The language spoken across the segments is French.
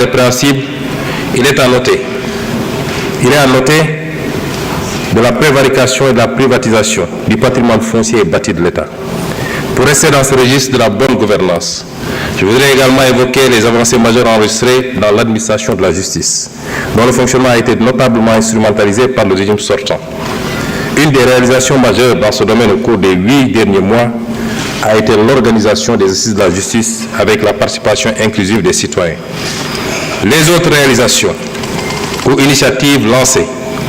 des principes, il est à noter de la prévarication et de la privatisation du patrimoine foncier et bâti de l'État. Pour rester dans ce registre de la bonne gouvernance, je voudrais également évoquer les avancées majeures enregistrées dans l'administration de la justice, dont le fonctionnement a été notablement instrumentalisé par le régime sortant. Une des réalisations majeures dans ce domaine au cours des 8 derniers mois a été l'organisation des assises de la justice avec la participation inclusive des citoyens. Les autres réalisations ou initiatives lancées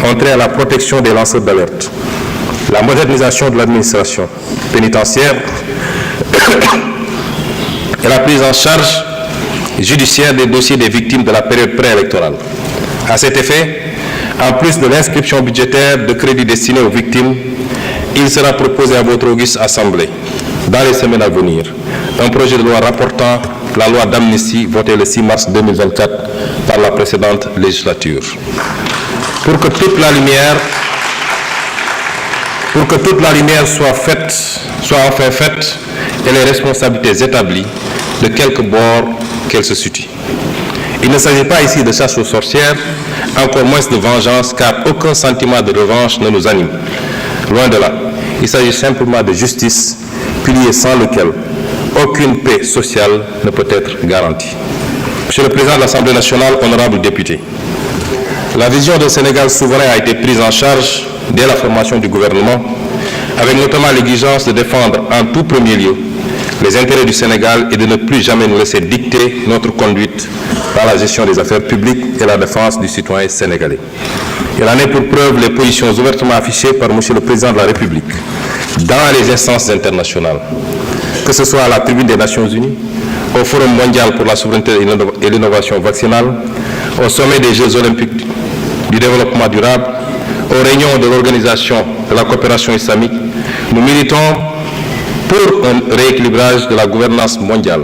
ont trait à la protection des lanceurs d'alerte, la modernisation de l'administration pénitentiaire et la prise en charge judiciaire des dossiers des victimes de la période préélectorale. À cet effet, en plus de l'inscription budgétaire de crédits destinés aux victimes, il sera proposé à votre auguste Assemblée, dans les semaines à venir, un projet de loi rapportant la loi d'amnistie votée le 6 mars 2024 par la précédente législature. Pour que toute la lumière soit enfin faite et les responsabilités établies de quelque bord qu'elles se situent. Il ne s'agit pas ici de chasse aux sorcières, encore moins de vengeance, car aucun sentiment de revanche ne nous anime. Loin de là, il s'agit simplement de justice, pilier sans lequel aucune paix sociale ne peut être garantie. Monsieur le Président de l'Assemblée nationale, honorables députés, la vision d'un Sénégal souverain a été prise en charge dès la formation du gouvernement, avec notamment l'exigence de défendre en tout premier lieu les intérêts du Sénégal et de ne plus jamais nous laisser dicter notre conduite dans la gestion des affaires publiques et la défense du citoyen sénégalais. Il en est pour preuve les positions ouvertement affichées par M. le Président de la République dans les instances internationales, que ce soit à la tribune des Nations Unies, au Forum mondial pour la souveraineté et l'innovation vaccinale, au sommet des Jeux olympiques du développement durable, aux réunions de l'Organisation de la coopération islamique. Nous militons pour un rééquilibrage de la gouvernance mondiale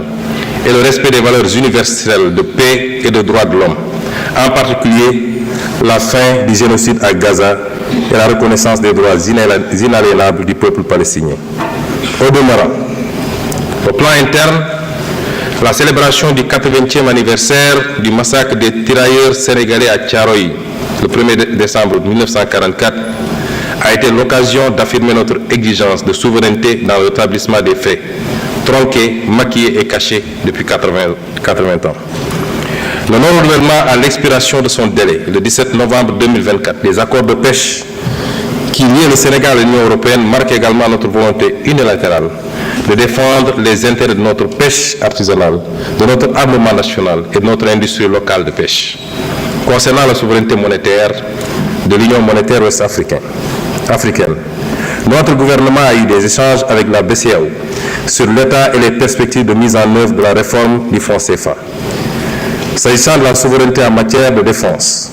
et le respect des valeurs universelles de paix et de droits de l'homme, en particulier la fin du génocide à Gaza et la reconnaissance des droits inaliénables du peuple palestinien. Au demeurant, au plan interne, la célébration du 80e anniversaire du massacre des tirailleurs sénégalais à Thiaroye, le 1er décembre 1944, a été l'occasion d'affirmer notre exigence de souveraineté dans le rétablissement des faits, tronqués, maquillés et cachés depuis 80 ans. Le non-renouvellement à l'expiration de son délai, le 17 novembre 2024, les accords de pêche qui lient le Sénégal et l'Union européenne marquent également notre volonté unilatérale de défendre les intérêts de notre pêche artisanale, de notre armement national et de notre industrie locale de pêche. Concernant la souveraineté monétaire de l'Union monétaire ouest-africaine, notre gouvernement a eu des échanges avec la BCEAO sur l'état et les perspectives de mise en œuvre de la réforme du franc CFA. S'agissant de la souveraineté en matière de défense,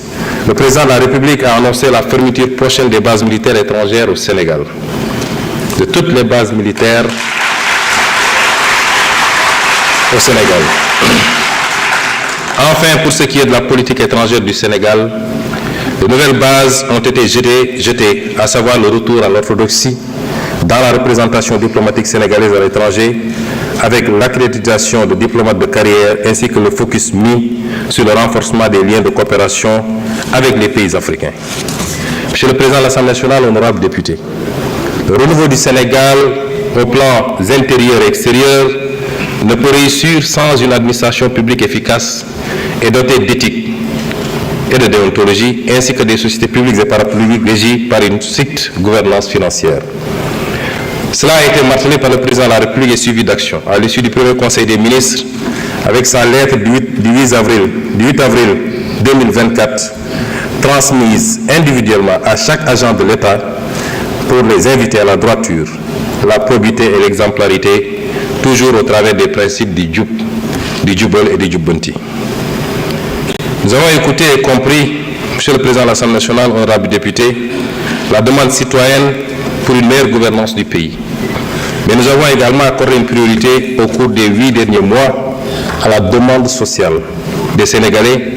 le président de la République a annoncé la fermeture prochaine des bases militaires étrangères au Sénégal. De toutes les bases militaires au Sénégal. Enfin, pour ce qui est de la politique étrangère du Sénégal, de nouvelles bases ont été jetées, à savoir le retour à l'orthodoxie dans la représentation diplomatique sénégalaise à l'étranger, avec l'accréditation de diplomates de carrière ainsi que le focus mis sur le renforcement des liens de coopération avec les pays africains. Monsieur le Président de l'Assemblée nationale, honorables députés, le renouveau du Sénégal au plan intérieur et extérieur ne peut réussir sans une administration publique efficace et dotée d'éthique et de déontologie, ainsi que des sociétés publiques et parapubliques régies par une stricte gouvernance financière. Cela a été martelé par le président de la République et suivi d'action à l'issue du premier Conseil des ministres avec sa lettre du 8 avril 2024 transmise individuellement à chaque agent de l'État pour les inviter à la droiture, la probité et l'exemplarité, toujours au travers des principes du Djubol et du Djubbanti. Nous avons écouté et compris, Monsieur le Président de l'Assemblée nationale, honorables députés, la demande citoyenne pour une meilleure gouvernance du pays. Mais nous avons également accordé une priorité au cours des 8 derniers mois à la demande sociale des Sénégalais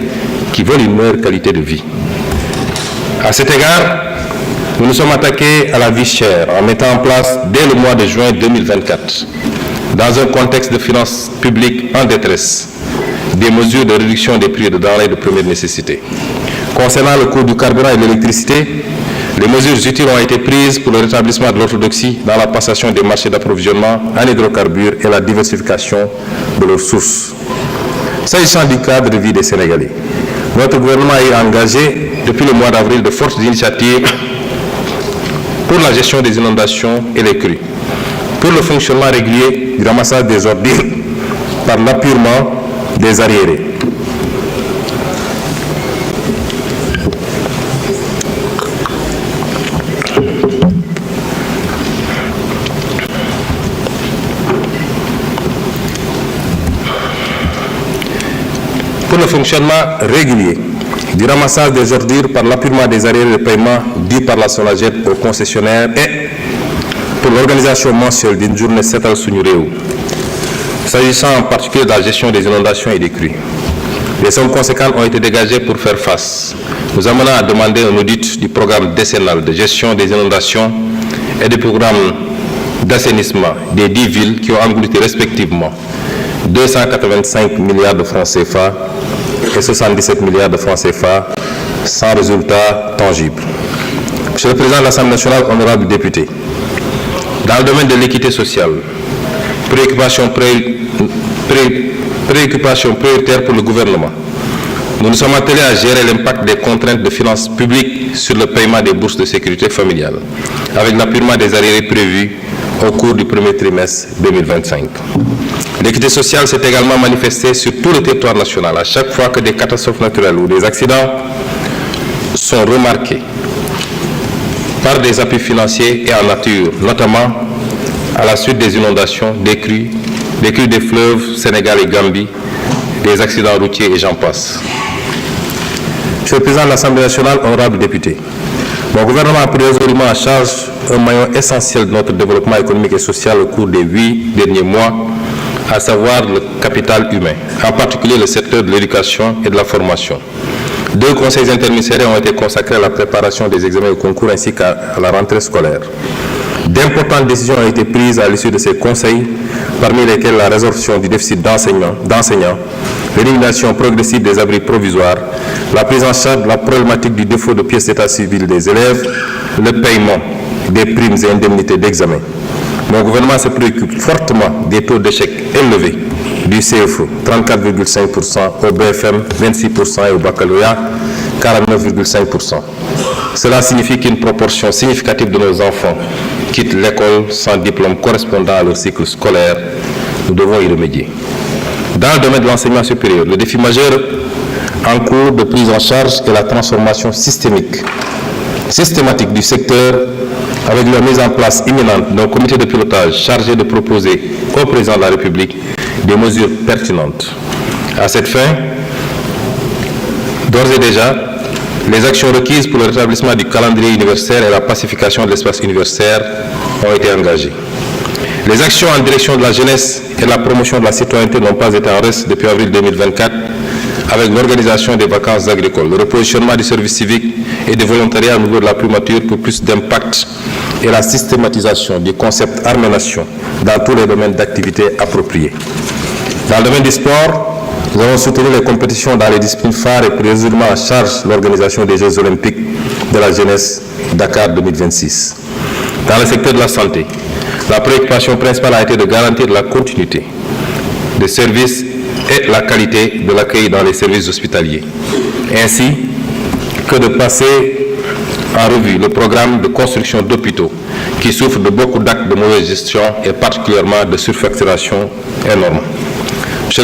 qui veulent une meilleure qualité de vie. À cet égard, nous nous sommes attaqués à la vie chère en mettant en place dès le mois de juin 2024, dans un contexte de finances publiques en détresse, des mesures de réduction des prix de denrées de première nécessité. Concernant le coût du carburant et de l'électricité, les mesures utiles ont été prises pour le rétablissement de l'orthodoxie dans la passation des marchés d'approvisionnement en hydrocarbures et la diversification de leurs sources. S'agissant du cadre de vie des Sénégalais, notre gouvernement a engagé depuis le mois d'avril de fortes initiatives pour la gestion des inondations et les crues, pour le fonctionnement régulier du ramassage des ordures par l'appurement des arriérés. Pour le fonctionnement régulier du ramassage des ordures par l'appurement des arriérés de paiement dus par la SONAGED aux concessionnaires et pour l'organisation mensuelle d'une journée Setal Suñu Réew. S'agissant en particulier de la gestion des inondations et des crues, des sommes conséquentes ont été dégagées pour faire face. Nous amenons à demander un audit du programme décennal de gestion des inondations et du programme d'assainissement des 10 villes qui ont englouti respectivement 285 milliards de francs CFA et 77 milliards de francs CFA sans résultat tangible. Monsieur le Président de l'Assemblée nationale, honorables députés, dans le domaine de l'équité sociale, préoccupation prioritaire pour le gouvernement, nous nous sommes attelés à gérer l'impact des contraintes de finances publiques sur le paiement des bourses de sécurité familiale, avec l'appurement des arriérés prévus au cours du premier trimestre 2025. L'équité sociale s'est également manifestée sur tout le territoire national à chaque fois que des catastrophes naturelles ou des accidents sont remarqués par des appuis financiers et en nature, notamment à la suite des inondations, des crues des fleuves Sénégal et Gambie, des accidents routiers et j'en passe. Monsieur le Président de l'Assemblée nationale, honorables députés, mon gouvernement a pris résolument en charge un maillon essentiel de notre développement économique et social au cours des 8 derniers mois, à savoir le capital humain, en particulier le secteur de l'éducation et de la formation. 2 conseils interministériels ont été consacrés à la préparation des examens et concours ainsi qu'à la rentrée scolaire. D'importantes décisions ont été prises à l'issue de ces conseils, parmi lesquelles la résorption du déficit d'enseignants, l'élimination progressive des abris provisoires, la prise en charge de la problématique du défaut de pièces d'état civil des élèves, le paiement des primes et indemnités d'examen. Mon gouvernement se préoccupe fortement des taux d'échec élevés du CFE, 34,5%, au BFM, 26% et au baccalauréat, 49,5%. Cela signifie qu'une proportion significative de nos enfants quittent l'école sans diplôme correspondant à leur cycle scolaire. Nous devons y remédier. Dans le domaine de l'enseignement supérieur, le défi majeur en cours de prise en charge est la transformation systématique du secteur avec la mise en place imminente d'un comité de pilotage chargé de proposer au président de la République des mesures pertinentes. À cette fin, d'ores et déjà, les actions requises pour le rétablissement du calendrier universitaire et la pacification de l'espace universitaire ont été engagées. Les actions en direction de la jeunesse et de la promotion de la citoyenneté n'ont pas été en reste depuis avril 2024 avec l'organisation des vacances agricoles, le repositionnement du service civique et du volontariat au niveau de la primature pour plus d'impact et la systématisation du concept armée-nation dans tous les domaines d'activité appropriés. Dans le domaine du sport, nous avons soutenu les compétitions dans les disciplines phares et pris résolument en charge l'organisation des Jeux olympiques de la jeunesse Dakar 2026. Dans le secteur de la santé, la préoccupation principale a été de garantir la continuité des services et la qualité de l'accueil dans les services hospitaliers, ainsi que de passer en revue le programme de construction d'hôpitaux qui souffre de beaucoup d'actes de mauvaise gestion et particulièrement de surfacturation énorme. Monsieur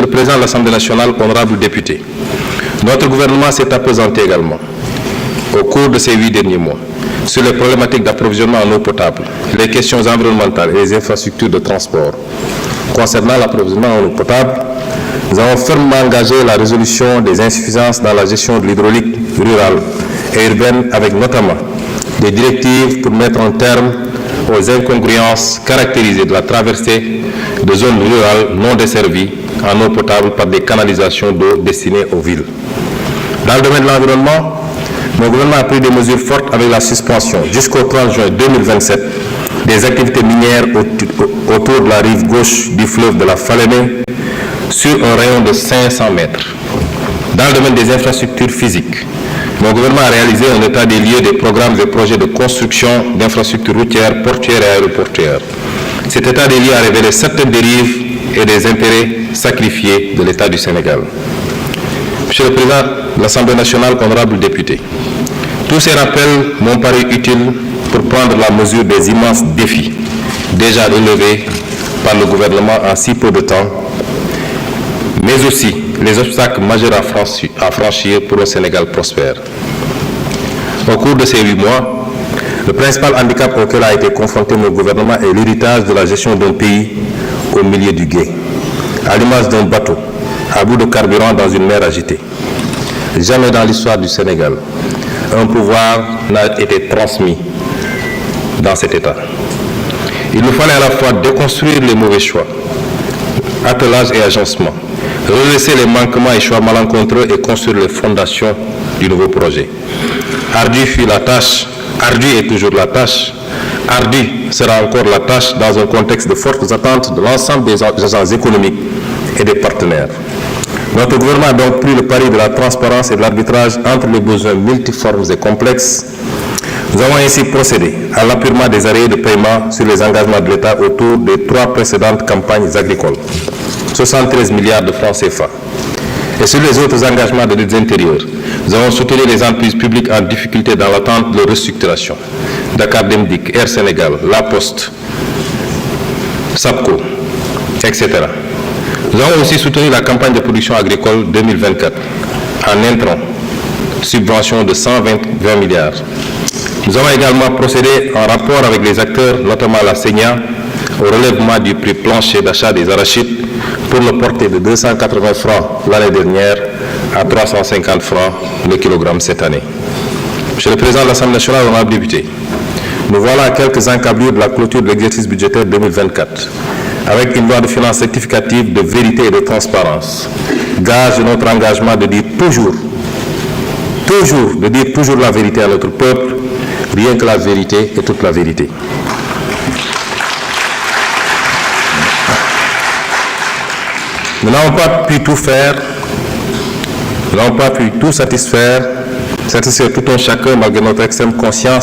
le Président de l'Assemblée nationale, honorables députés, notre gouvernement s'est appesanti également au cours de ces 8 derniers mois sur les problématiques d'approvisionnement en eau potable, les questions environnementales et les infrastructures de transport. Concernant l'approvisionnement en eau potable, nous avons fermement engagé la résolution des insuffisances dans la gestion de l'hydraulique rurale et urbaine avec notamment des directives pour mettre un terme aux incongruences caractérisées de la traversée de zones rurales non desservies en eau potable par des canalisations d'eau destinées aux villes. Dans le domaine de l'environnement, mon gouvernement a pris des mesures fortes avec la suspension jusqu'au 30 juin 2027 des activités minières autour de la rive gauche du fleuve de la Falémé sur un rayon de 500 mètres. Dans le domaine des infrastructures physiques, mon gouvernement a réalisé un état des lieux des programmes et projets de construction d'infrastructures routières, portuaires et aéroportuaires. Cet état des lieux a révélé certaines dérives et des intérêts sacrifiés de l'État du Sénégal. Monsieur le Président de l'Assemblée nationale, honorables députés, tous ces rappels m'ont paru utiles pour prendre la mesure des immenses défis déjà relevés par le gouvernement en si peu de temps, mais aussi les obstacles majeurs à franchir pour un Sénégal prospère. Au cours de ces 8 mois, le principal handicap auquel a été confronté mon gouvernement est l'héritage de la gestion d'un pays au milieu du gué, à l'image d'un bateau à bout de carburant dans une mer agitée. Jamais dans l'histoire du Sénégal, un pouvoir n'a été transmis dans cet état. Il nous fallait à la fois déconstruire les mauvais choix, attelage et agencement, redresser les manquements et choix malencontreux et construire les fondations du nouveau projet. Ardue fut la tâche, ardue est toujours la tâche, ardue sera encore la tâche dans un contexte de fortes attentes de l'ensemble des agents économiques et des partenaires. Notre gouvernement a donc pris le pari de la transparence et de l'arbitrage entre les besoins multiformes et complexes. Nous avons ainsi procédé à l'appurement des arrêts de paiement sur les engagements de l'État autour des 3 précédentes campagnes agricoles, 73 milliards de francs CFA. Et sur les autres engagements de l'aide intérieure, nous avons soutenu les entreprises publiques en difficulté dans l'attente de leur restructuration. Dakar Demdik, Air Sénégal, La Poste, SAPCO, etc. Nous avons aussi soutenu la campagne de production agricole 2024 en intrant subvention de 120 milliards. Nous avons également procédé en rapport avec les acteurs, notamment la SENIA, au relèvement du prix plancher d'achat des arachides pour le porter de 280 francs l'année dernière à 350 francs le kilogramme cette année. Monsieur le Président de l'Assemblée nationale, honorables députés, nous voilà à quelques encablures de la clôture de l'exercice budgétaire 2024, avec une loi de finances rectificative de vérité et de transparence, gage de notre engagement de dire toujours la vérité à notre peuple, rien que la vérité et toute la vérité. Nous n'avons pas pu tout faire, nous n'avons pas pu tout satisfaire tout un chacun malgré notre extrême conscience